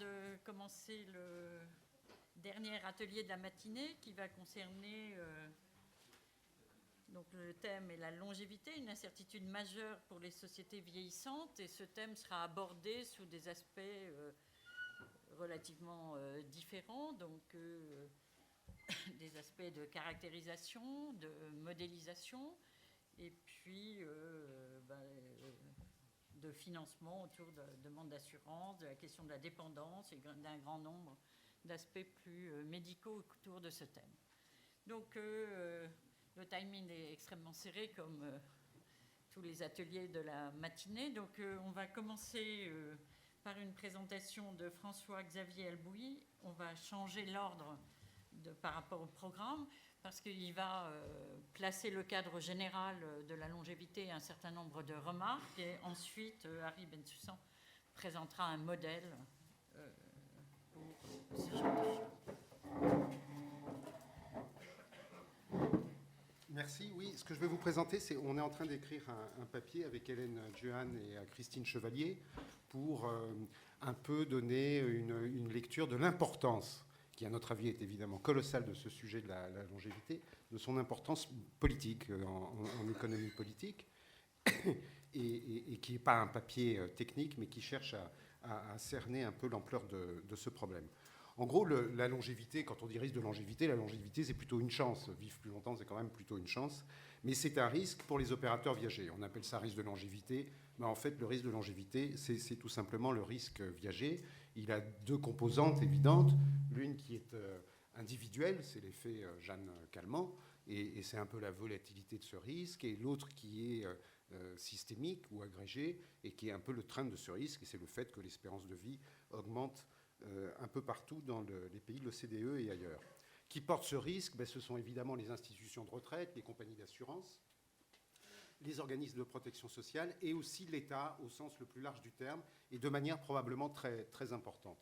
de commencer le dernier atelier de la matinée qui va concerner donc le thème est la longévité, une incertitude majeure pour les sociétés vieillissantes, et ce thème sera abordé sous des aspects relativement différents, donc des aspects de caractérisation, de modélisation, et puis de financement autour de demandes d'assurance, de la question de la dépendance et d'un grand nombre d'aspects plus médicaux autour de ce thème. Donc le timing est extrêmement serré comme tous les ateliers de la matinée. Donc on va commencer par une présentation de François-Xavier Albouy. On va changer l'ordre par rapport au programme parce qu'il va placer le cadre général de la longévité et un certain nombre de remarques. Et ensuite, Harry Bensoussan présentera un modèle pour ce genre de choses. Merci. Oui, ce que je vais vous présenter, c'est on est en train d'écrire un papier avec Hélène Jehan et Christine Chevalier pour un peu donner une lecture de l'importance, qui à notre avis est évidemment colossale de ce sujet de la longévité, de son importance politique en économie politique, et qui n'est pas un papier technique, mais qui cherche à cerner un peu l'ampleur de ce problème. En gros, la longévité, quand on dit risque de longévité, la longévité, c'est plutôt une chance. Vivre plus longtemps, c'est quand même plutôt une chance. Mais c'est un risque pour les opérateurs viagers. On appelle ça risque de longévité. Mais en fait, le risque de longévité, c'est tout simplement le risque viager. Il a deux composantes évidentes. L'une qui est individuelle, c'est l'effet Jeanne Calment, et c'est un peu la volatilité de ce risque. Et l'autre qui est systémique ou agrégée, et qui est un peu le train de ce risque, et c'est le fait que l'espérance de vie augmente un peu partout dans les pays de l'OCDE et ailleurs. Qui portent ce risque? Ce sont évidemment les institutions de retraite, les compagnies d'assurance, les organismes de protection sociale et aussi l'État au sens le plus large du terme et de manière probablement très, très importante.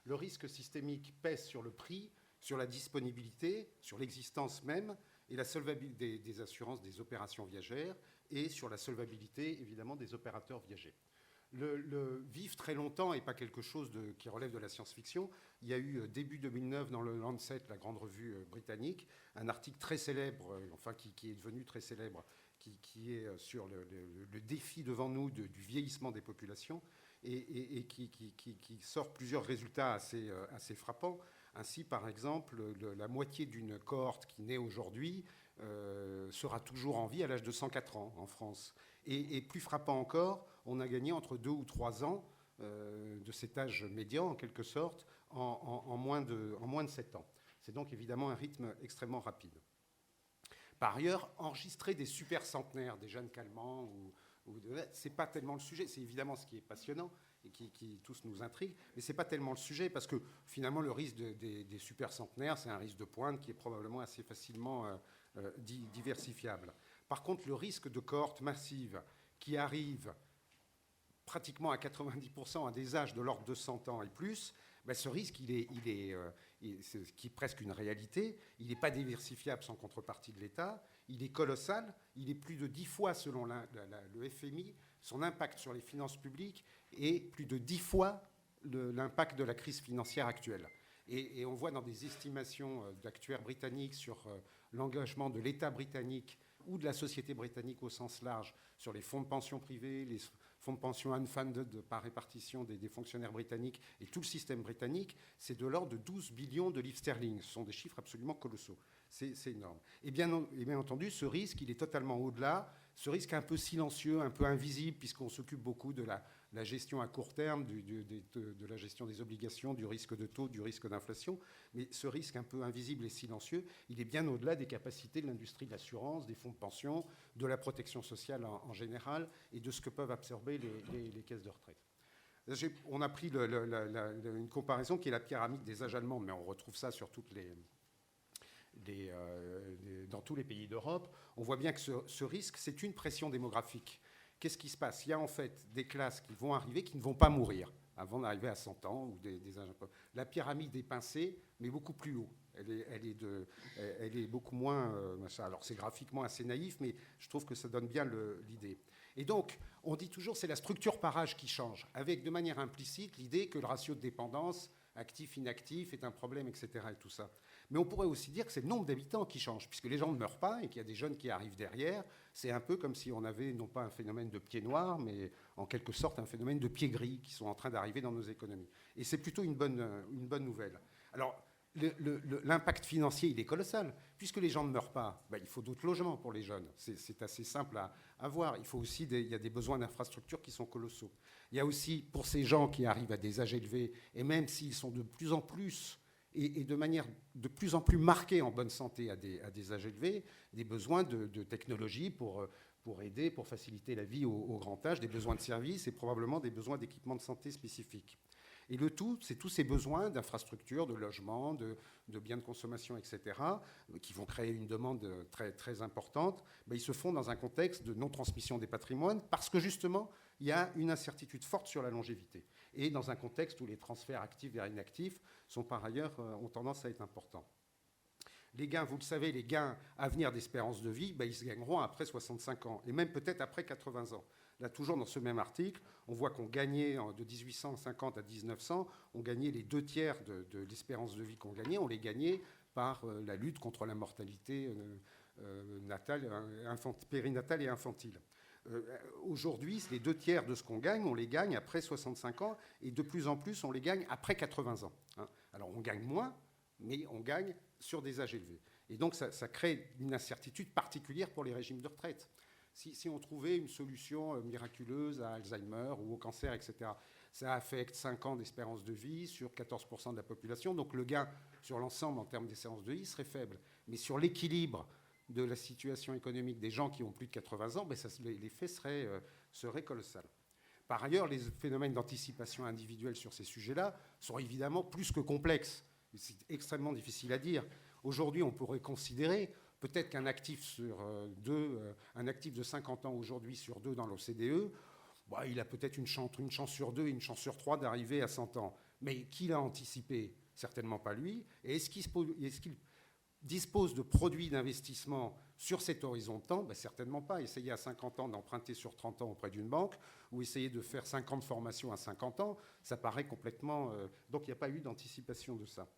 Le risque systémique pèse sur le prix, sur la disponibilité, sur l'existence même et la solvabilité des assurances des opérations viagères et sur la solvabilité évidemment des opérateurs viagers. Le vivre très longtemps n'est pas quelque chose qui relève de la science-fiction. Il y a eu début 2009 dans le Lancet, la grande revue britannique, un article très célèbre, qui est devenu très célèbre, qui est sur le défi devant nous du vieillissement des populations et qui sort plusieurs résultats assez frappants. Ainsi, par exemple, la moitié d'une cohorte qui naît aujourd'hui sera toujours en vie à l'âge de 104 ans en France. Et plus frappant encore, on a gagné entre 2 ou 3 ans de cet âge médian, en quelque sorte, en moins de 7 ans. C'est donc évidemment un rythme extrêmement rapide. Par ailleurs, enregistrer des super centenaires, des Jeanne Calment, ce n'est pas tellement le sujet. C'est évidemment ce qui est passionnant et qui tous nous intrigue, mais ce n'est pas tellement le sujet, parce que finalement, le risque des super centenaires, c'est un risque de pointe qui est probablement assez facilement diversifiable. Par contre, le risque de cohorte massive qui arrive pratiquement à 90% à des âges de l'ordre de 100 ans et plus, ce risque, qui est presque une réalité. Il n'est pas diversifiable sans contrepartie de l'État. Il est colossal. Il est plus de 10 fois, selon le FMI, son impact sur les finances publiques est plus de 10 fois l'impact de la crise financière actuelle. Et on voit dans des estimations d'actuaires britanniques sur l'engagement de l'État britannique ou de la société britannique au sens large sur les fonds de pension privés, les fonds de pension unfunded par répartition des fonctionnaires britanniques et tout le système britannique, c'est de l'ordre de 12 billions de livres sterling. Ce sont des chiffres absolument colossaux. C'est énorme. Et bien entendu, ce risque, il est totalement au-delà. Ce risque un peu silencieux, un peu invisible, puisqu'on s'occupe beaucoup de la gestion à court terme, de la gestion des obligations, du risque de taux, du risque d'inflation. Mais ce risque un peu invisible et silencieux, il est bien au-delà des capacités de l'industrie de l'assurance, des fonds de pension, de la protection sociale en général, et de ce que peuvent absorber les caisses de retraite. On a pris une comparaison qui est la pyramide des âges allemands, mais on retrouve ça sur dans tous les pays d'Europe. On voit bien que ce risque, c'est une pression démographique. Qu'est-ce qui se passe? Il y a en fait des classes qui vont arriver qui ne vont pas mourir avant d'arriver à 100 ans. Ou la pyramide est pincée, mais beaucoup plus haut. Elle est beaucoup moins... alors c'est graphiquement assez naïf, mais je trouve que ça donne bien l'idée. Et donc, on dit toujours c'est la structure par âge qui change, avec de manière implicite l'idée que le ratio de dépendance actif-inactif est un problème, etc. et tout ça. Mais on pourrait aussi dire que c'est le nombre d'habitants qui change, puisque les gens ne meurent pas et qu'il y a des jeunes qui arrivent derrière. C'est un peu comme si on avait non pas un phénomène de pieds noirs, mais en quelque sorte un phénomène de pieds gris qui sont en train d'arriver dans nos économies. Et c'est plutôt une bonne nouvelle. Alors, l'impact financier, il est colossal. Puisque les gens ne meurent pas, il faut d'autres logements pour les jeunes. C'est assez simple à voir. Il faut aussi il y a des besoins d'infrastructures qui sont colossaux. Il y a aussi, pour ces gens qui arrivent à des âges élevés, et même s'ils sont de plus en plus, et de manière de plus en plus marquée en bonne santé à des âges élevés, des besoins de technologie pour aider, pour faciliter la vie au grand âge, des besoins de services et probablement des besoins d'équipements de santé spécifiques. Et le tout, c'est tous ces besoins d'infrastructures, de logements, de biens de consommation, etc., qui vont créer une demande très, très importante, ils se font dans un contexte de non-transmission des patrimoines parce que justement, il y a une incertitude forte sur la longévité. Et dans un contexte où les transferts actifs vers inactifs sont par ailleurs, ont tendance à être importants. Les gains, vous le savez, les gains à venir d'espérance de vie, ils se gagneront après 65 ans, et même peut-être après 80 ans. Là, toujours dans ce même article, on voit qu'on gagnait de 1850 à 1900, on gagnait les 2/3 de l'espérance de vie qu'on gagnait, on les gagnait par la lutte contre la mortalité périnatale et infantile. Aujourd'hui, les 2/3 de ce qu'on gagne, on les gagne après 65 ans, et de plus en plus, on les gagne après 80 ans. Alors, on gagne moins, mais on gagne sur des âges élevés. Et donc, ça crée une incertitude particulière pour les régimes de retraite. Si on trouvait une solution miraculeuse à Alzheimer ou au cancer, etc., ça affecte 5 ans d'espérance de vie sur 14% de la population. Donc le gain sur l'ensemble en termes d'espérance de vie serait faible. Mais sur l'équilibre de la situation économique des gens qui ont plus de 80 ans, l'effet serait colossal. Par ailleurs, les phénomènes d'anticipation individuelle sur ces sujets-là sont évidemment plus que complexes. C'est extrêmement difficile à dire. Aujourd'hui, on pourrait considérer peut-être qu'un actif un actif de 50 ans aujourd'hui sur 2 dans l'OCDE, il a peut-être une chance sur 2 et une chance sur 3 d'arriver à 100 ans. Mais qui l'a anticipé? Certainement pas lui. Et est-ce qu'il dispose de produits d'investissement sur cet horizon de temps? Certainement pas. Essayer à 50 ans d'emprunter sur 30 ans auprès d'une banque ou essayer de faire 5 ans de formation à 50 ans, ça paraît complètement... Donc il n'y a pas eu d'anticipation de ça.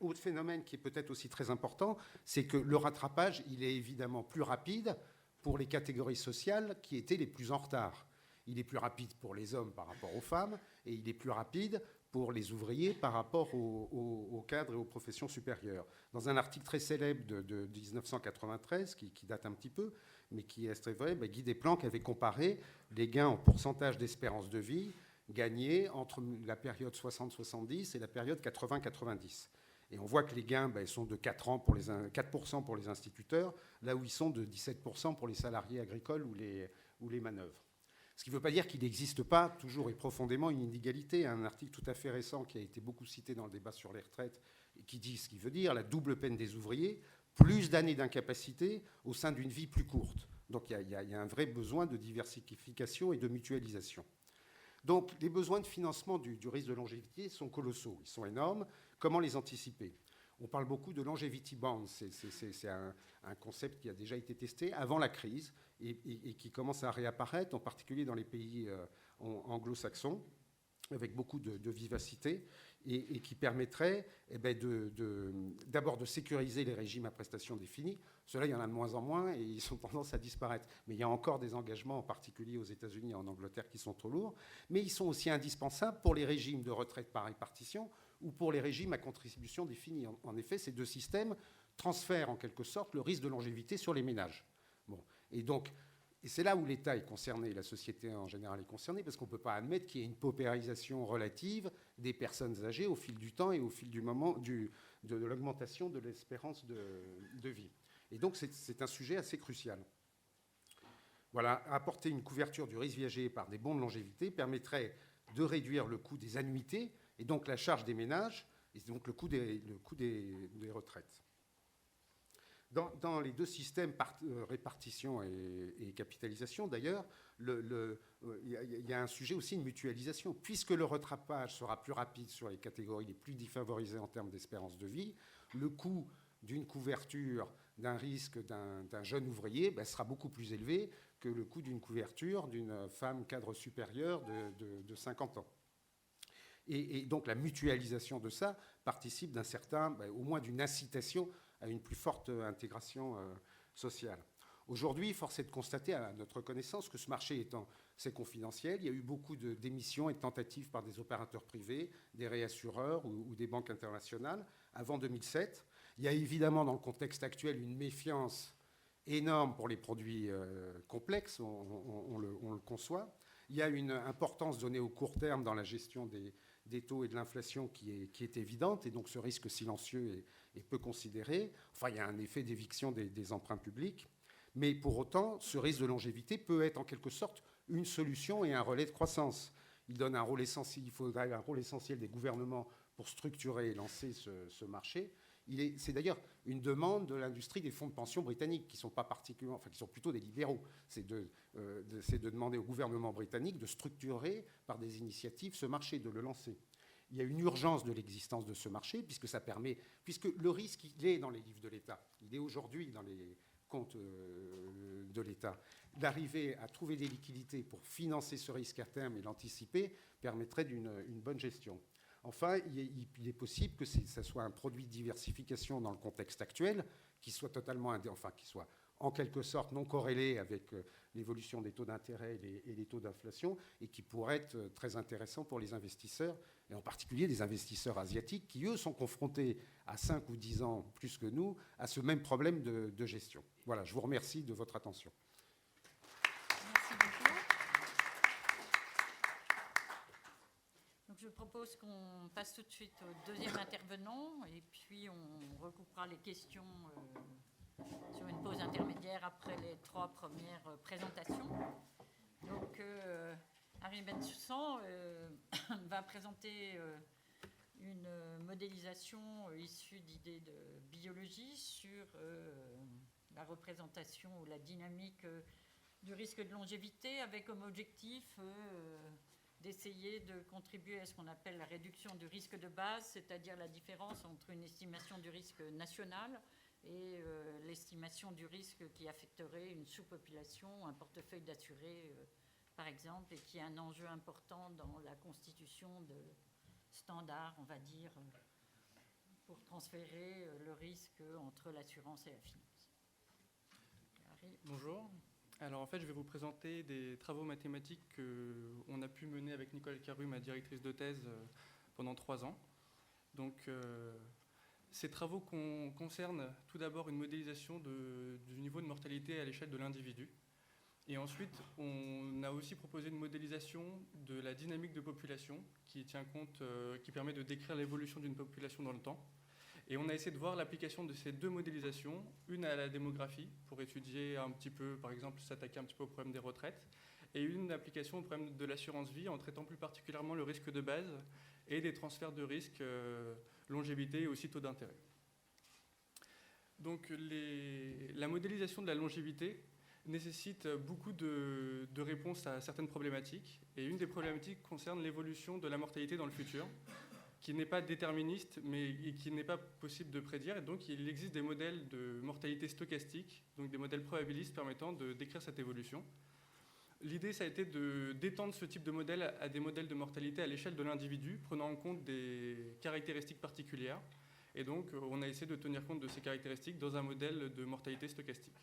Autre phénomène qui est peut-être aussi très important, c'est que le rattrapage, il est évidemment plus rapide pour les catégories sociales qui étaient les plus en retard. Il est plus rapide pour les hommes par rapport aux femmes et il est plus rapide pour les ouvriers par rapport aux cadres et aux professions supérieures. Dans un article très célèbre de 1993, qui date un petit peu, mais qui est très vrai, Guy Desplanques avait comparé les gains en pourcentage d'espérance de vie gagnés entre la période 60-70 et la période 80-90. Et on voit que les gains sont de 4% pour les instituteurs, là où ils sont de 17% pour les salariés agricoles ou les manœuvres. Ce qui ne veut pas dire qu'il n'existe pas toujours et profondément une inégalité. Un article tout à fait récent qui a été beaucoup cité dans le débat sur les retraites et qui dit ce qu'il veut dire, la double peine des ouvriers, plus d'années d'incapacité au sein d'une vie plus courte. Donc il y a un vrai besoin de diversification et de mutualisation. Donc les besoins de financement du risque de longévité sont colossaux, ils sont énormes. Comment les anticiper? On parle beaucoup de longevity bonds, c'est un concept qui a déjà été testé avant la crise et qui commence à réapparaître, en particulier dans les pays anglo-saxons, avec beaucoup de vivacité, et qui permettrait d'abord de sécuriser les régimes à prestations définies. Cela, il y en a de moins en moins et ils ont tendance à disparaître. Mais il y a encore des engagements, en particulier aux États-Unis et en Angleterre, qui sont trop lourds. Mais ils sont aussi indispensables pour les régimes de retraite par répartition ou pour les régimes à contribution définie. En effet, ces deux systèmes transfèrent en quelque sorte le risque de longévité sur les ménages. Bon. Et c'est là où l'État est concerné, la société en général est concernée, parce qu'on ne peut pas admettre qu'il y ait une paupérisation relative des personnes âgées au fil du temps et au fil du moment de l'augmentation de l'espérance de vie. Et donc c'est un sujet assez crucial. Voilà, apporter une couverture du risque viager par des bons de longévité permettrait de réduire le coût des annuités et donc la charge des ménages et donc le coût des retraites. Dans les deux systèmes, répartition et capitalisation, d'ailleurs, il y a un sujet aussi de mutualisation. Puisque le rattrapage sera plus rapide sur les catégories les plus défavorisées en termes d'espérance de vie, le coût d'une couverture d'un risque d'un jeune ouvrier sera beaucoup plus élevé que le coût d'une couverture d'une femme cadre supérieur de 50 ans. Et donc la mutualisation de ça participe d'un certain, au moins d'une incitation à une plus forte intégration sociale. Aujourd'hui, force est de constater, à notre connaissance, que ce marché étant c'est confidentiel, il y a eu beaucoup de démissions et de tentatives par des opérateurs privés, des réassureurs ou des banques internationales avant 2007. Il y a évidemment dans le contexte actuel une méfiance énorme pour les produits complexes, on le conçoit. Il y a une importance donnée au court terme dans la gestion des taux et de l'inflation qui est évidente, et donc ce risque silencieux est peu considéré. Enfin, il y a un effet d'éviction des emprunts publics. Mais pour autant, ce risque de longévité peut être en quelque sorte une solution et un relais de croissance. Il donne un rôle essentiel, il faudrait un rôle essentiel des gouvernements pour structurer et lancer ce marché. C'est d'ailleurs une demande de l'industrie des fonds de pension britanniques, qui sont pas particulièrement, enfin qui sont plutôt des libéraux. C'est de demander au gouvernement britannique de structurer par des initiatives ce marché, de le lancer. Il y a une urgence de l'existence de ce marché, puisque le risque, il est dans les livres de l'État. Il est aujourd'hui dans les compte de l'État. D'arriver à trouver des liquidités pour financer ce risque à terme et l'anticiper permettrait d'une bonne gestion. Enfin, il est possible que ça soit un produit de diversification dans le contexte actuel, qui soit qui soit en quelque sorte non corrélé avec l'évolution des taux d'intérêt et les taux d'inflation, et qui pourrait être très intéressant pour les investisseurs, et en particulier des investisseurs asiatiques qui, eux, sont confrontés à 5 ou 10 ans plus que nous à ce même problème de gestion. Voilà, je vous remercie de votre attention. Merci beaucoup. Donc je propose qu'on passe tout de suite au deuxième intervenant, et puis on recoupera les questions sur une pause intermédiaire après les 3 premières présentations. Donc, Harry Bensoussan va présenter une modélisation issue d'idées de biologie sur la représentation ou la dynamique du risque de longévité, avec comme objectif d'essayer de contribuer à ce qu'on appelle la réduction du risque de base, c'est-à-dire la différence entre une estimation du risque national et l'estimation du risque qui affecterait une sous-population, un portefeuille d'assurés, par exemple, et qui est un enjeu important dans la constitution de standards, on va dire, pour transférer le risque entre l'assurance et la finance. Bonjour. Alors en fait, je vais vous présenter des travaux mathématiques qu'on a pu mener avec Nicole Caru, ma directrice de thèse, pendant 3 ans. Donc, ces travaux concernent tout d'abord une modélisation du niveau de mortalité à l'échelle de l'individu. Et ensuite, on a aussi proposé une modélisation de la dynamique de population qui tient compte, qui permet de décrire l'évolution d'une population dans le temps. Et on a essayé de voir l'application de ces 2 modélisations, une à la démographie, pour étudier un petit peu, par exemple, s'attaquer un petit peu au problème des retraites, et une application au problème de l'assurance vie, en traitant plus particulièrement le risque de base et des transferts de risque, longévité et aussi taux d'intérêt. Donc la modélisation de la longévité nécessite beaucoup de réponses à certaines problématiques, et une des problématiques concerne l'évolution de la mortalité dans le futur, qui n'est pas déterministe, mais qui n'est pas possible de prédire. Et donc, il existe des modèles de mortalité stochastique, donc des modèles probabilistes permettant de décrire cette évolution. L'idée, ça a été d'étendre ce type de modèle à des modèles de mortalité à l'échelle de l'individu, prenant en compte des caractéristiques particulières. Et donc, on a essayé de tenir compte de ces caractéristiques dans un modèle de mortalité stochastique.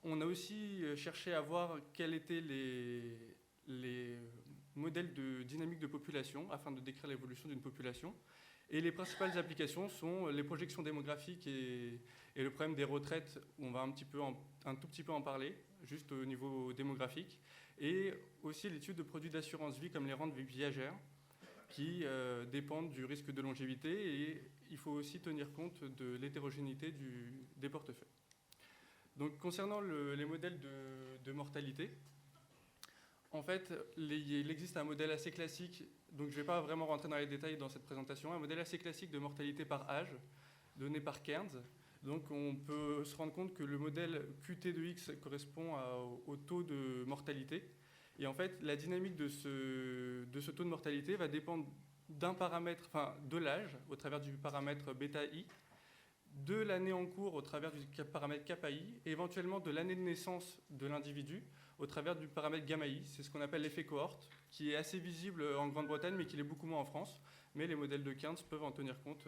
On a aussi cherché à voir quels étaient les modèles de dynamique de population afin de décrire l'évolution d'une population. Et les principales applications sont les projections démographiques et le problème des retraites, où on va un tout petit peu en parler, juste au niveau démographique, et aussi l'étude de produits d'assurance vie comme les rentes viagères, qui dépendent du risque de longévité, et il faut aussi tenir compte de l'hétérogénéité des portefeuilles. Donc, concernant les modèles de mortalité, en fait, il existe un modèle assez classique, donc je ne vais pas vraiment rentrer dans les détails dans cette présentation, un modèle assez classique de mortalité par âge, donné par Cairns. Donc on peut se rendre compte que le modèle QT de X correspond au taux de mortalité. Et en fait, la dynamique de ce taux de mortalité va dépendre d'un paramètre, enfin de l'âge, au travers du paramètre bêta I, de l'année en cours au travers du paramètre kappa-i, et éventuellement de l'année de naissance de l'individu au travers du paramètre gamma-i. C'est ce qu'on appelle l'effet cohorte, qui est assez visible en Grande-Bretagne, mais qui l'est beaucoup moins en France. Mais les modèles de Cairns peuvent en tenir compte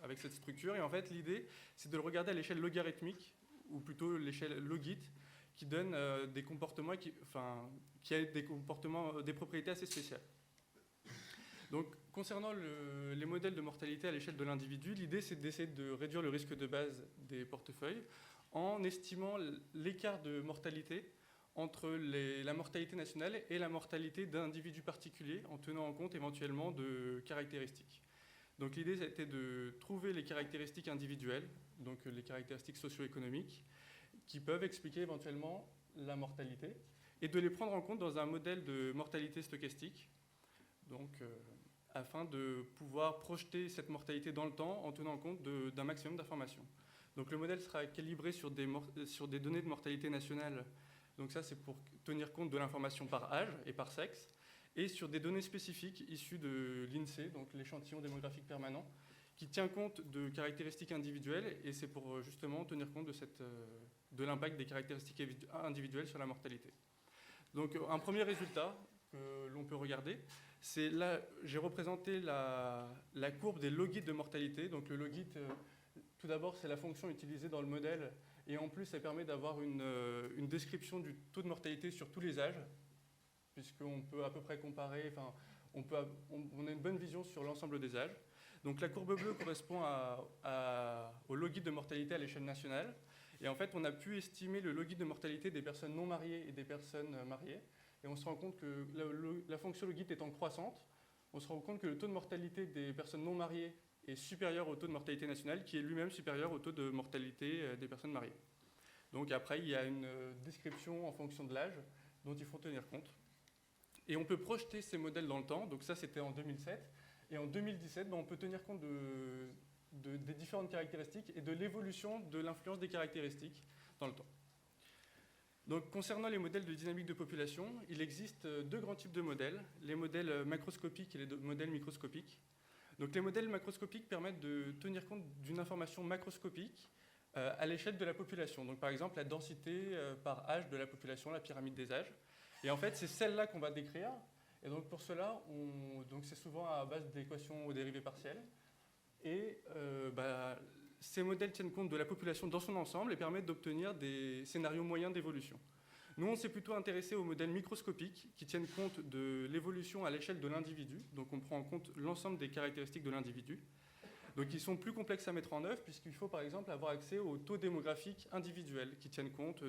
avec cette structure. Et en fait, l'idée, c'est de le regarder à l'échelle logarithmique, ou plutôt l'échelle logit, qui donne des comportements qui a des comportements, des propriétés assez spéciales. Donc, concernant les modèles de mortalité à l'échelle de l'individu, l'idée, c'est d'essayer de réduire le risque de base des portefeuilles en estimant l'écart de mortalité entre la mortalité nationale et la mortalité d'un individu particulier, en tenant en compte éventuellement de caractéristiques. Donc, l'idée, c'était de trouver les caractéristiques individuelles, donc les caractéristiques socio-économiques, qui peuvent expliquer éventuellement la mortalité, et de les prendre en compte dans un modèle de mortalité stochastique, donc, afin de pouvoir projeter cette mortalité dans le temps en tenant compte d'un maximum d'informations. Donc le modèle sera calibré sur des données de mortalité nationale, donc ça c'est pour tenir compte de l'information par âge et par sexe, et sur des données spécifiques issues de l'INSEE, donc l'échantillon démographique permanent, qui tient compte de caractéristiques individuelles, et c'est pour justement tenir compte de l'impact des caractéristiques individuelles sur la mortalité. Donc un premier résultat que l'on peut regarder, c'est là, j'ai représenté la courbe des logits de mortalité. Donc le logit, tout d'abord, c'est la fonction utilisée dans le modèle, et en plus, elle permet d'avoir une description du taux de mortalité sur tous les âges, puisqu'on peut à peu près comparer, enfin, on a une bonne vision sur l'ensemble des âges. Donc la courbe bleue correspond au logit de mortalité à l'échelle nationale. Et en fait, on a pu estimer le logit de mortalité des personnes non mariées et des personnes mariées. Et on se rend compte que la fonction logit étant croissante, on se rend compte que le taux de mortalité des personnes non mariées est supérieur au taux de mortalité nationale, qui est lui-même supérieur au taux de mortalité des personnes mariées. Donc après, il y a une description en fonction de l'âge dont il faut tenir compte. Et on peut projeter ces modèles dans le temps. Donc ça, c'était en 2007. Et en 2017, on peut tenir compte des différentes caractéristiques et de l'évolution de l'influence des caractéristiques dans le temps. Donc, concernant les modèles de dynamique de population, il existe deux grands types de modèles, les modèles macroscopiques et les modèles microscopiques. Donc, les modèles macroscopiques permettent de tenir compte d'une information macroscopique à l'échelle de la population. Donc, par exemple, la densité par âge de la population, la pyramide des âges. Et en fait, c'est celle-là qu'on va décrire. Et donc, pour cela, c'est souvent à base d'équations aux dérivées partielles. Et ces modèles tiennent compte de la population dans son ensemble et permettent d'obtenir des scénarios moyens d'évolution. Nous, on s'est plutôt intéressé aux modèles microscopiques qui tiennent compte de l'évolution à l'échelle de l'individu. Donc, on prend en compte l'ensemble des caractéristiques de l'individu. Donc, ils sont plus complexes à mettre en œuvre puisqu'il faut, par exemple, avoir accès aux taux démographiques individuels qui tiennent compte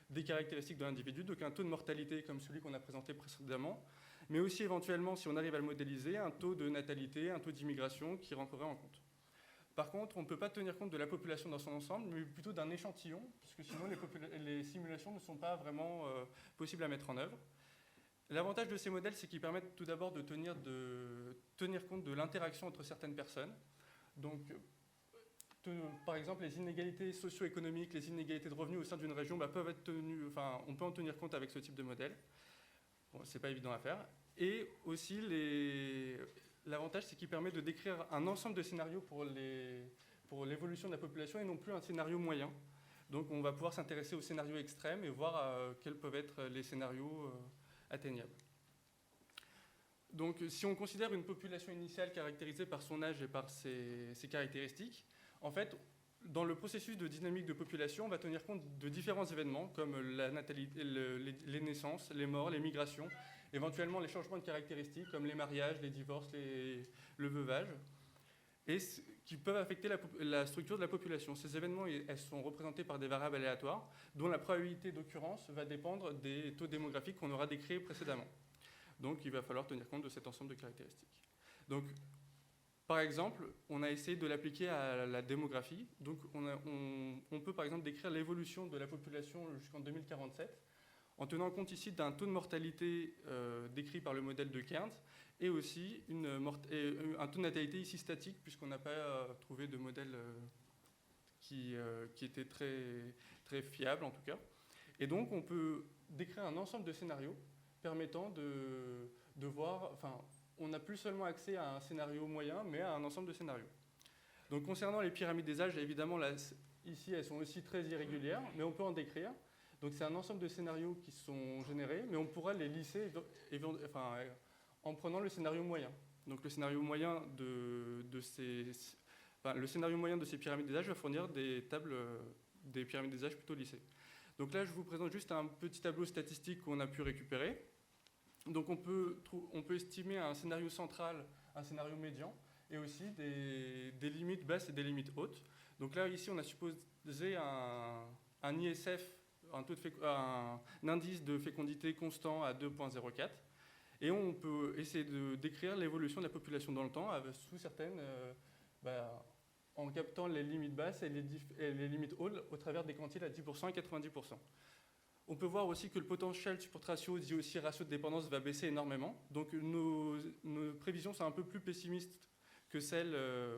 des caractéristiques de l'individu. Donc, un taux de mortalité comme celui qu'on a présenté précédemment, mais aussi éventuellement, si on arrive à le modéliser, un taux de natalité, un taux d'immigration qui rentrerait en compte. Par contre, on ne peut pas tenir compte de la population dans son ensemble, mais plutôt d'un échantillon, puisque sinon les simulations ne sont pas vraiment possibles à mettre en œuvre. L'avantage de ces modèles, c'est qu'ils permettent tout d'abord de tenir compte de l'interaction entre certaines personnes. Donc, par exemple, les inégalités socio-économiques, les inégalités de revenus au sein d'une région peuvent être on peut en tenir compte avec ce type de modèle. Bon, c'est pas évident à faire. Et aussi, l'avantage, c'est qu'il permet de décrire un ensemble de scénarios pour l'évolution de la population et non plus un scénario moyen. Donc, on va pouvoir s'intéresser aux scénarios extrêmes et voir quels peuvent être les scénarios atteignables. Donc, si on considère une population initiale caractérisée par son âge et par ses caractéristiques, en fait, dans le processus de dynamique de population, on va tenir compte de différents événements comme la natalité, les naissances, les morts, les migrations, éventuellement les changements de caractéristiques comme les mariages, les divorces, le veuvage, et qui peuvent affecter la structure de la population. Ces événements, elles sont représentés par des variables aléatoires dont la probabilité d'occurrence va dépendre des taux démographiques qu'on aura décrits précédemment. Donc il va falloir tenir compte de cet ensemble de caractéristiques. Donc, par exemple, on a essayé de l'appliquer à la démographie. Donc on peut par exemple décrire l'évolution de la population jusqu'en 2047 en tenant compte ici d'un taux de mortalité décrit par le modèle de Cairns et aussi un taux de natalité ici statique puisqu'on n'a pas trouvé de modèle qui était très, très fiable en tout cas. Et donc on peut décrire un ensemble de scénarios permettant de voir, on n'a plus seulement accès à un scénario moyen, mais à un ensemble de scénarios. Donc concernant les pyramides des âges, évidemment, là, ici, elles sont aussi très irrégulières, mais on peut en décrire. Donc c'est un ensemble de scénarios qui sont générés, mais on pourra les lisser en prenant le scénario moyen. Donc le scénario moyen le scénario moyen de ces pyramides des âges va fournir des tables des pyramides des âges plutôt lissées. Donc là, je vous présente juste un petit tableau statistique qu'on a pu récupérer. Donc on peut estimer un scénario central, un scénario médian, et aussi des limites basses et des limites hautes. Donc là, ici, on a supposé un ISF, un indice de fécondité constant à 2,04. Et on peut essayer de décrire l'évolution de la population dans le temps sous certaines, en captant les limites basses et les limites hautes au travers des quantiles à 10% et 90%. On peut voir aussi que le potential support ratio, dit aussi ratio de dépendance, va baisser énormément. Donc nos prévisions sont un peu plus pessimistes que celles,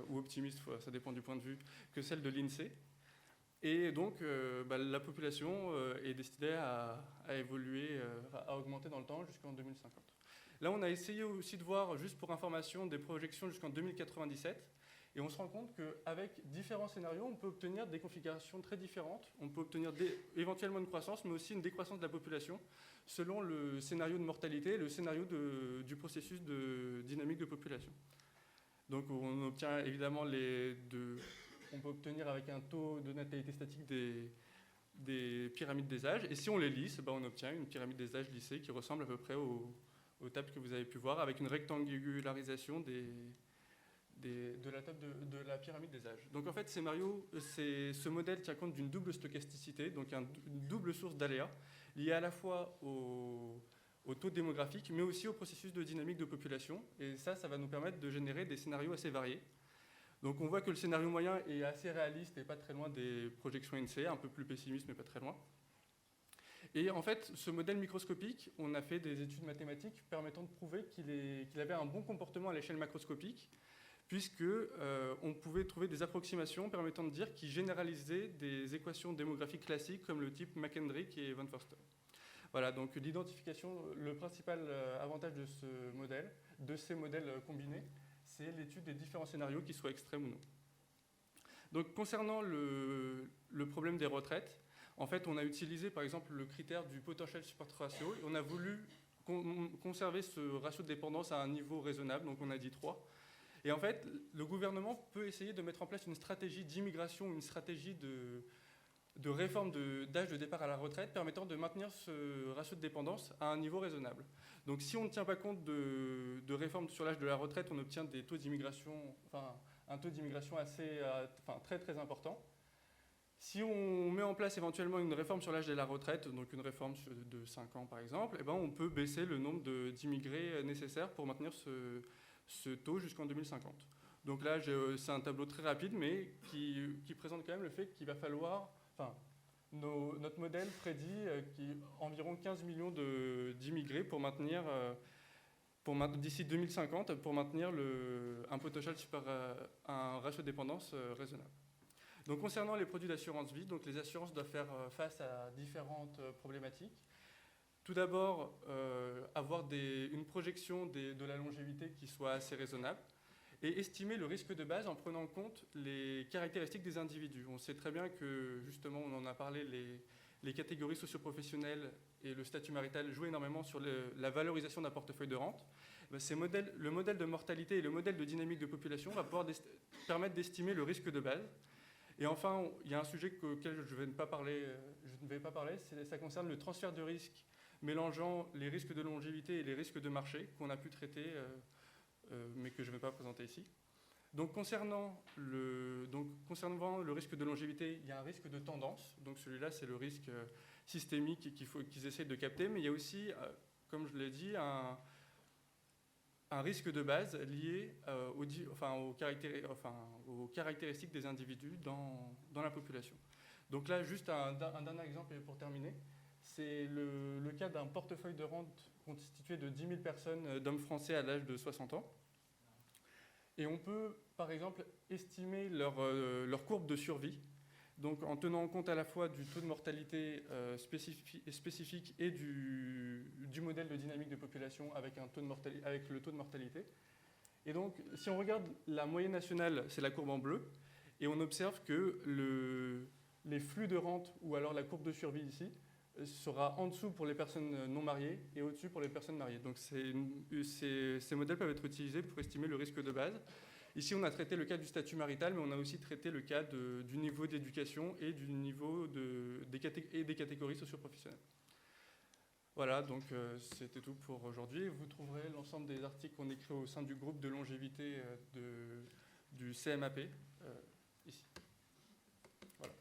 ou optimistes, ça dépend du point de vue, que celles de l'INSEE. Et donc la population est destinée à évoluer, à augmenter dans le temps jusqu'en 2050. Là, on a essayé aussi de voir, juste pour information, des projections jusqu'en 2097. Et on se rend compte qu'avec différents scénarios, on peut obtenir des configurations très différentes. On peut obtenir éventuellement une croissance, mais aussi une décroissance de la population, selon le scénario de mortalité et le scénario du processus de dynamique de population. Donc on obtient évidemment on peut obtenir avec un taux de natalité statique des pyramides des âges. Et si on les lisse, on obtient une pyramide des âges lissée qui ressemble à peu près aux tables que vous avez pu voir, avec une rectangularisation de la table de la pyramide des âges. Donc en fait, ce modèle tient compte d'une double stochasticité, donc une double source d'aléas, liée à la fois au taux démographique, mais aussi au processus de dynamique de population. Et ça va nous permettre de générer des scénarios assez variés. Donc on voit que le scénario moyen est assez réaliste et pas très loin des projections INSEE, un peu plus pessimiste, mais pas très loin. Et en fait, ce modèle microscopique, on a fait des études mathématiques permettant de prouver qu'il avait un bon comportement à l'échelle macroscopique, puisqu'on pouvait trouver des approximations permettant de dire qu'il généralisait des équations démographiques classiques comme le type McKendrick et von Foster. Voilà, donc l'identification, le principal avantage de ces modèles combinés, c'est l'étude des différents scénarios, qu'ils soient extrêmes ou non. Donc concernant le problème des retraites, en fait, on a utilisé par exemple le critère du potential support ratio et on a voulu conserver ce ratio de dépendance à un niveau raisonnable, donc on a dit 3. Et en fait, le gouvernement peut essayer de mettre en place une stratégie d'immigration, une stratégie de réforme d'âge de départ à la retraite permettant de maintenir ce ratio de dépendance à un niveau raisonnable. Donc si on ne tient pas compte de réforme sur l'âge de la retraite, on obtient des taux d'immigration, un taux d'immigration très très important. Si on met en place éventuellement une réforme sur l'âge de la retraite, donc une réforme de 5 ans par exemple, on peut baisser le nombre d'immigrés nécessaires pour maintenir ce taux jusqu'en 2050. Donc là, c'est un tableau très rapide, mais qui présente quand même le fait qu'il va falloir... notre modèle prédit environ 15 millions d'immigrés pour maintenir, d'ici 2050, pour maintenir un potential un ratio de dépendance raisonnable. Donc concernant les produits d'assurance vie, donc les assurances doivent faire face à différentes problématiques. Tout d'abord, avoir une projection de la longévité qui soit assez raisonnable et estimer le risque de base en prenant en compte les caractéristiques des individus. On sait très bien que, justement, on en a parlé, les catégories socioprofessionnelles et le statut marital jouent énormément sur la valorisation d'un portefeuille de rente. Le modèle de mortalité et le modèle de dynamique de population va pouvoir permettre d'estimer le risque de base. Et enfin, il y a un sujet auquel je ne vais pas parler, ça concerne le transfert de risque mélangeant les risques de longévité et les risques de marché qu'on a pu traiter, mais que je ne vais pas présenter ici. Donc concernant le risque de longévité, il y a un risque de tendance. Donc celui-là, c'est le risque systémique qu'ils essaient de capter, mais il y a aussi, comme je l'ai dit, un risque de base lié aux caractéristiques des individus dans la population. Donc là, juste un dernier exemple pour terminer. C'est le cas d'un portefeuille de rente constitué de 10 000 personnes d'hommes français à l'âge de 60 ans. Et on peut, par exemple, estimer leur courbe de survie, donc en tenant compte à la fois du taux de mortalité spécifique et du modèle de dynamique de population avec le taux de mortalité. Et donc, si on regarde la moyenne nationale, c'est la courbe en bleu, et on observe que les flux de rente, ou alors la courbe de survie ici, sera en dessous pour les personnes non mariées et au-dessus pour les personnes mariées. Donc ces modèles peuvent être utilisés pour estimer le risque de base. Ici, on a traité le cas du statut marital, mais on a aussi traité le cas du niveau d'éducation et du niveau des catégories socioprofessionnelles. Voilà, donc c'était tout pour aujourd'hui. Vous trouverez l'ensemble des articles qu'on écrit au sein du groupe de longévité du CMAP ici. Voilà.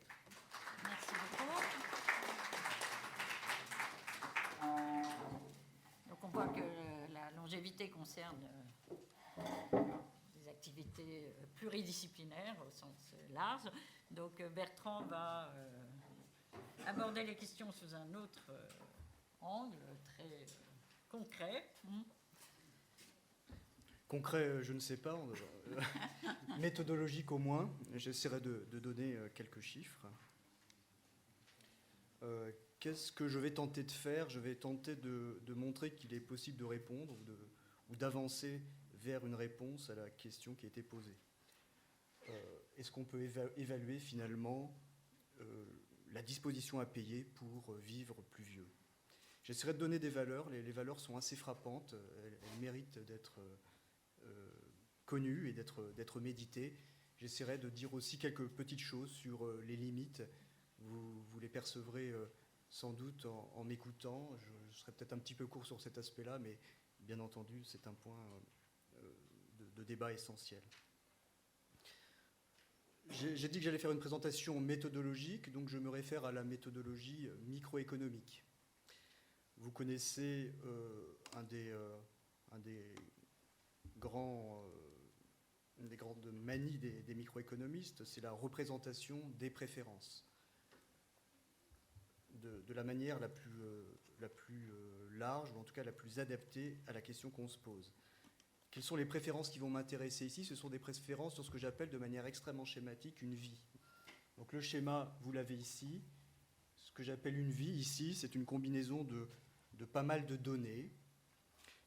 Merci beaucoup. Donc on voit que la longévité concerne des activités pluridisciplinaires au sens large. Donc Bertrand va aborder les questions sous un autre angle très concret. Concret, je ne sais pas. Méthodologique au moins. J'essaierai de donner quelques chiffres. Qu'est-ce que je vais tenter de faire? Je vais tenter de montrer qu'il est possible de répondre ou d'avancer vers une réponse à la question qui a été posée. Est-ce qu'on peut évaluer finalement la disposition à payer pour vivre plus vieux? J'essaierai de donner des valeurs. Les valeurs sont assez frappantes. Elles méritent d'être connues et d'être méditées. J'essaierai de dire aussi quelques petites choses sur les limites. Vous les percevrez sans doute en m'écoutant. Je serai peut-être un petit peu court sur cet aspect-là, mais bien entendu, c'est un point de débat essentiel. J'ai dit que j'allais faire une présentation méthodologique, donc je me réfère à la méthodologie microéconomique. Vous connaissez une des grandes manies des microéconomistes, c'est la représentation des préférences. De la manière la plus large, ou en tout cas la plus adaptée à la question qu'on se pose. Quelles sont les préférences qui vont m'intéresser ici? Ce sont des préférences sur ce que j'appelle de manière extrêmement schématique une vie. Donc le schéma, vous l'avez ici. Ce que j'appelle une vie ici, c'est une combinaison de pas mal de données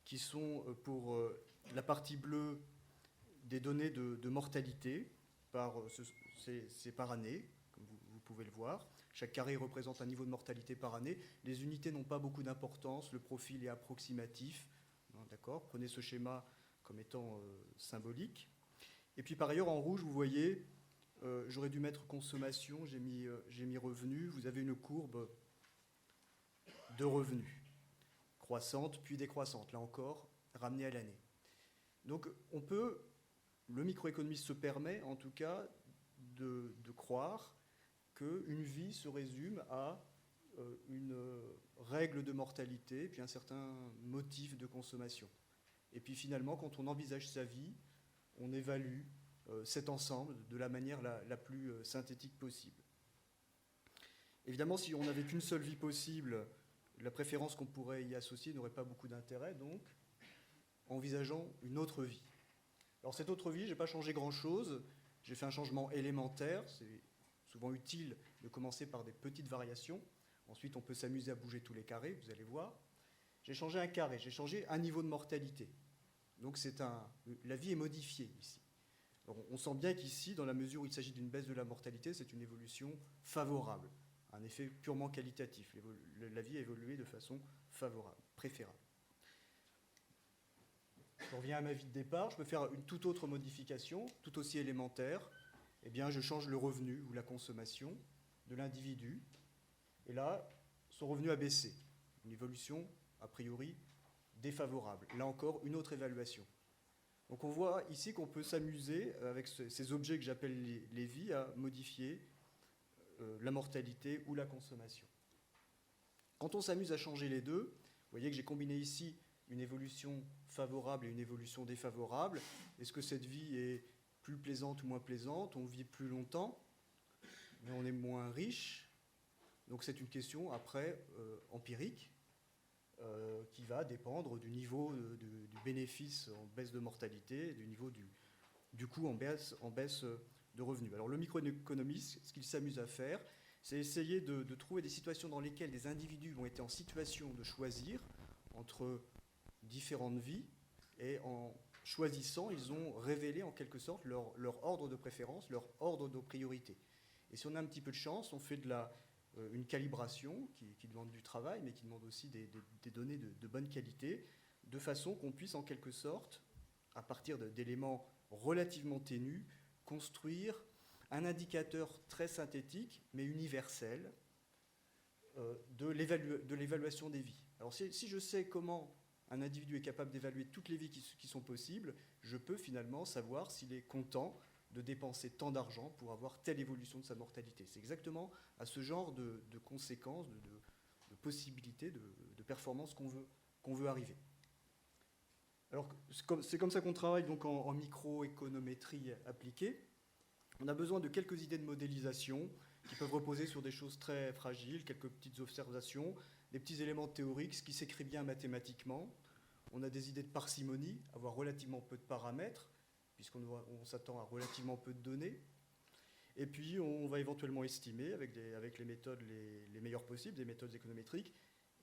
qui sont pour la partie bleue des données de mortalité, c'est par année, comme vous pouvez le voir. Chaque carré représente un niveau de mortalité par année. Les unités n'ont pas beaucoup d'importance, le profil est approximatif. D'accord ? Prenez ce schéma comme étant symbolique. Et puis par ailleurs, en rouge, vous voyez, j'aurais dû mettre consommation, j'ai mis revenu. Vous avez une courbe de revenus, croissante puis décroissante, là encore, ramenée à l'année. Donc le microéconomiste se permet en tout cas de croire qu'une vie se résume à une règle de mortalité, puis un certain motif de consommation. Et puis finalement, quand on envisage sa vie, on évalue cet ensemble de la manière la plus synthétique possible. Évidemment, si on n'avait qu'une seule vie possible, la préférence qu'on pourrait y associer n'aurait pas beaucoup d'intérêt, donc envisageons une autre vie. Alors cette autre vie, je n'ai pas changé grand-chose, j'ai fait un changement élémentaire, c'est souvent utile de commencer par des petites variations. Ensuite, on peut s'amuser à bouger tous les carrés, vous allez voir. J'ai changé un carré, j'ai changé un niveau de mortalité. Donc la vie est modifiée ici. Alors, on sent bien qu'ici, dans la mesure où il s'agit d'une baisse de la mortalité, c'est une évolution favorable, un effet purement qualitatif. La vie a évolué de façon favorable, préférable. Je reviens à ma vie de départ, je peux faire une toute autre modification, tout aussi élémentaire. Eh bien, je change le revenu ou la consommation de l'individu. Et là, son revenu a baissé. Une évolution, a priori, défavorable. Là encore, une autre évaluation. Donc on voit ici qu'on peut s'amuser avec ces objets que j'appelle les vies à modifier la mortalité ou la consommation. Quand on s'amuse à changer les deux, vous voyez que j'ai combiné ici une évolution favorable et une évolution défavorable. Est-ce que cette vie est plus plaisante ou moins plaisante? On vit plus longtemps, mais on est moins riche. Donc c'est une question, après, empirique, qui va dépendre du niveau du bénéfice en baisse de mortalité, du niveau du coût en baisse de revenus. Alors le microéconomiste, ce qu'il s'amuse à faire, c'est essayer de trouver des situations dans lesquelles des individus vont être en situation de choisir entre différentes vies et en choisissant, ils ont révélé en quelque sorte leur ordre de préférence, leur ordre de priorité. Et si on a un petit peu de chance, on fait une calibration qui demande du travail, mais qui demande aussi des données de bonne qualité, de façon qu'on puisse en quelque sorte, à partir d'éléments relativement ténus, construire un indicateur très synthétique, mais universel, de l'évaluation des vies. Alors si je sais comment un individu est capable d'évaluer toutes les vies qui sont possibles, je peux finalement savoir s'il est content de dépenser tant d'argent pour avoir telle évolution de sa mortalité. C'est exactement à ce genre de conséquences, de possibilités, de performances qu'on veut arriver. Alors, c'est comme ça qu'on travaille donc en microéconométrie appliquée. On a besoin de quelques idées de modélisation qui peuvent reposer sur des choses très fragiles, quelques petites observations, des petits éléments théoriques, ce qui s'écrit bien mathématiquement. On a des idées de parcimonie, avoir relativement peu de paramètres, puisqu'on s'attend à relativement peu de données. Et puis, on va éventuellement estimer, avec les méthodes les meilleures possibles, des méthodes économétriques.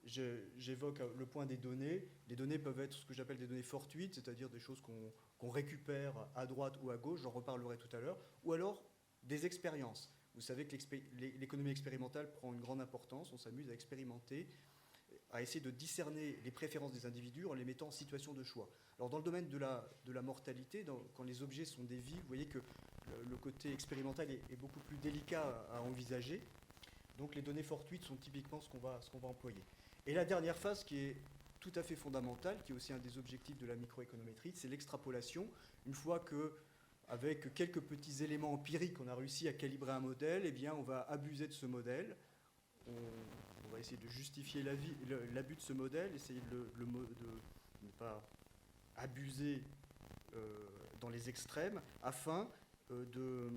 J'évoque le point des données. Les données peuvent être ce que j'appelle des données fortuites, c'est-à-dire des choses qu'on récupère à droite ou à gauche, j'en reparlerai tout à l'heure, ou alors des expériences. Vous savez que l'économie expérimentale prend une grande importance, on s'amuse à expérimenter, à essayer de discerner les préférences des individus en les mettant en situation de choix. Alors dans le domaine de la mortalité, quand les objets sont des vies, vous voyez que le côté expérimental est beaucoup plus délicat à envisager. Donc les données fortuites sont typiquement ce qu'on va employer. Et la dernière phase qui est tout à fait fondamentale, qui est aussi un des objectifs de la microéconométrie, c'est l'extrapolation. Une fois que, avec quelques petits éléments empiriques, on a réussi à calibrer un modèle, eh bien on va abuser de ce modèle. On va essayer de justifier l'abus de ce modèle, essayer de ne pas abuser dans les extrêmes, afin de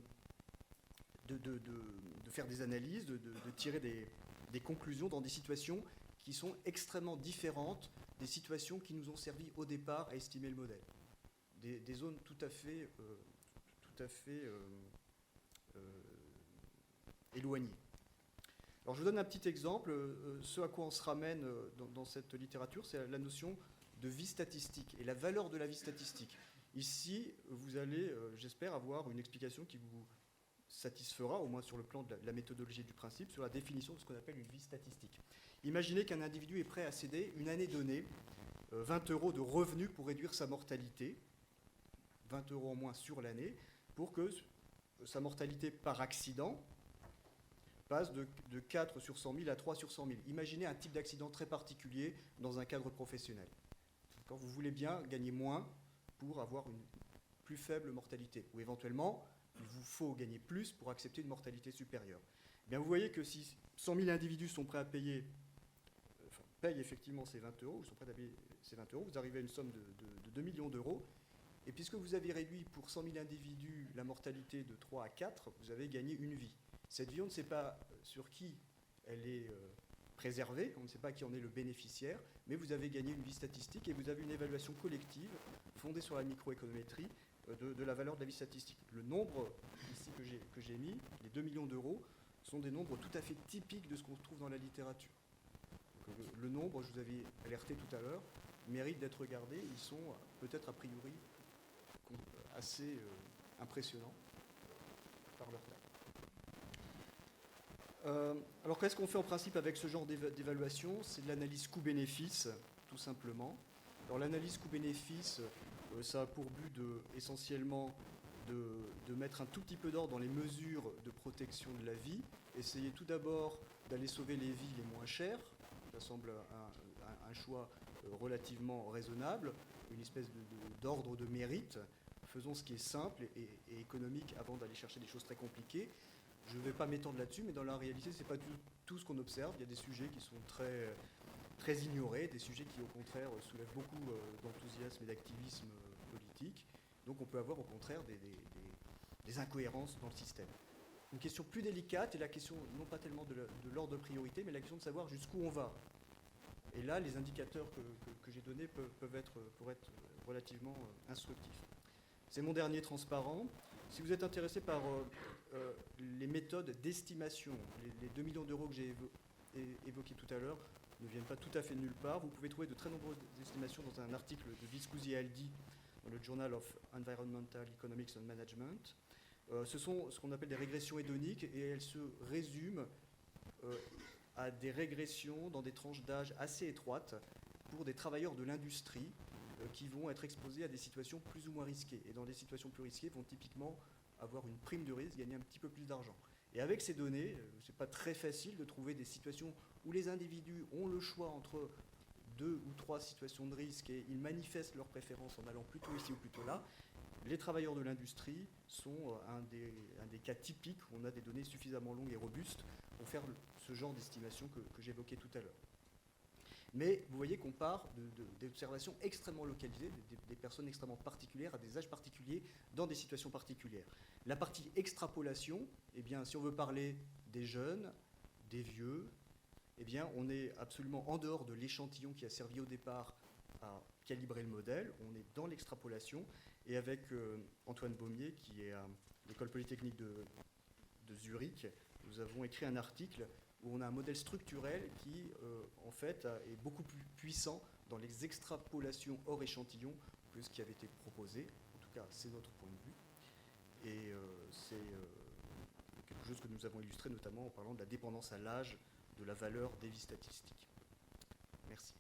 faire des analyses, de tirer des conclusions dans des situations qui sont extrêmement différentes des situations qui nous ont servi au départ à estimer le modèle. Des zones tout à fait éloignées. Alors je vous donne un petit exemple. Ce à quoi on se ramène dans cette littérature, c'est la notion de vie statistique et la valeur de la vie statistique. Ici, vous allez, j'espère, avoir une explication qui vous satisfera, au moins sur le plan de la méthodologie et du principe, sur la définition de ce qu'on appelle une vie statistique. Imaginez qu'un individu est prêt à céder, une année donnée, 20 € de revenus pour réduire sa mortalité, 20 € en moins sur l'année, pour que sa mortalité par accident passe de 4 sur 100 000 à 3 sur 100 000. Imaginez un type d'accident très particulier dans un cadre professionnel. Quand vous voulez bien gagner moins pour avoir une plus faible mortalité, ou éventuellement, il vous faut gagner plus pour accepter une mortalité supérieure. Eh bien, vous voyez que si 100 000 individus sont prêts à payent effectivement ces 20 €, ils sont prêts à payer ces 20 €, vous arrivez à une somme de 2 millions d'euros. Et puisque vous avez réduit pour 100 000 individus la mortalité de 3 à 4, vous avez gagné une vie. Cette vie, on ne sait pas sur qui elle est préservée, on ne sait pas qui en est le bénéficiaire, mais vous avez gagné une vie statistique et vous avez une évaluation collective fondée sur la microéconométrie de la valeur de la vie statistique. Le nombre ici que j'ai mis, les 2 millions d'euros, sont des nombres tout à fait typiques de ce qu'on trouve dans la littérature. Donc, le nombre, je vous avais alerté tout à l'heure, mérite d'être regardé. Ils sont peut-être a priori assez impressionnants par leur taille. Alors qu'est-ce qu'on fait en principe avec ce genre d'évaluation? C'est de l'analyse coût-bénéfice, tout simplement. Alors l'analyse coût-bénéfice, ça a pour but essentiellement de mettre un tout petit peu d'ordre dans les mesures de protection de la vie. Essayer tout d'abord d'aller sauver les vies les moins chères. Ça semble un choix relativement raisonnable, une espèce d'ordre de mérite. Faisons ce qui est simple et économique avant d'aller chercher des choses très compliquées. Je ne vais pas m'étendre là-dessus, mais dans la réalité, ce n'est pas tout ce qu'on observe. Il y a des sujets qui sont très ignorés, des sujets qui, au contraire, soulèvent beaucoup d'enthousiasme et d'activisme politique. Donc on peut avoir, au contraire, des incohérences dans le système. Une question plus délicate est la question, non pas tellement de l'ordre de priorité, mais la question de savoir jusqu'où on va. Et là, les indicateurs que j'ai donnés pourraient être relativement instructifs. C'est mon dernier transparent. Si vous êtes intéressé par les méthodes d'estimation, les 2 millions d'euros que j'ai évoqués tout à l'heure ne viennent pas tout à fait de nulle part. Vous pouvez trouver de très nombreuses estimations dans un article de Viscusi et Aldi dans le Journal of Environmental Economics and Management. Ce sont ce qu'on appelle des régressions hédoniques et elles se résument à des régressions dans des tranches d'âge assez étroites pour des travailleurs de l'industrie qui vont être exposés à des situations plus ou moins risquées. Et dans des situations plus risquées, vont typiquement avoir une prime de risque, gagner un petit peu plus d'argent. Et avec ces données, ce n'est pas très facile de trouver des situations où les individus ont le choix entre 2 ou 3 situations de risque et ils manifestent leur préférence en allant plutôt ici ou plutôt là. Les travailleurs de l'industrie sont un des cas typiques où on a des données suffisamment longues et robustes pour faire ce genre d'estimation que j'évoquais tout à l'heure. Mais vous voyez qu'on part d'observations extrêmement localisées, des personnes extrêmement particulières, à des âges particuliers, dans des situations particulières. La partie extrapolation, eh bien, si on veut parler des jeunes, des vieux, eh bien, on est absolument en dehors de l'échantillon qui a servi au départ à calibrer le modèle. On est dans l'extrapolation. Et avec Antoine Baumier, qui est à l'École polytechnique de Zurich, nous avons écrit un article où on a un modèle structurel qui, en fait, est beaucoup plus puissant dans les extrapolations hors échantillon que ce qui avait été proposé. En tout cas, c'est notre point de vue. Et c'est quelque chose que nous avons illustré notamment en parlant de la dépendance à l'âge de la valeur des vies statistiques. Merci.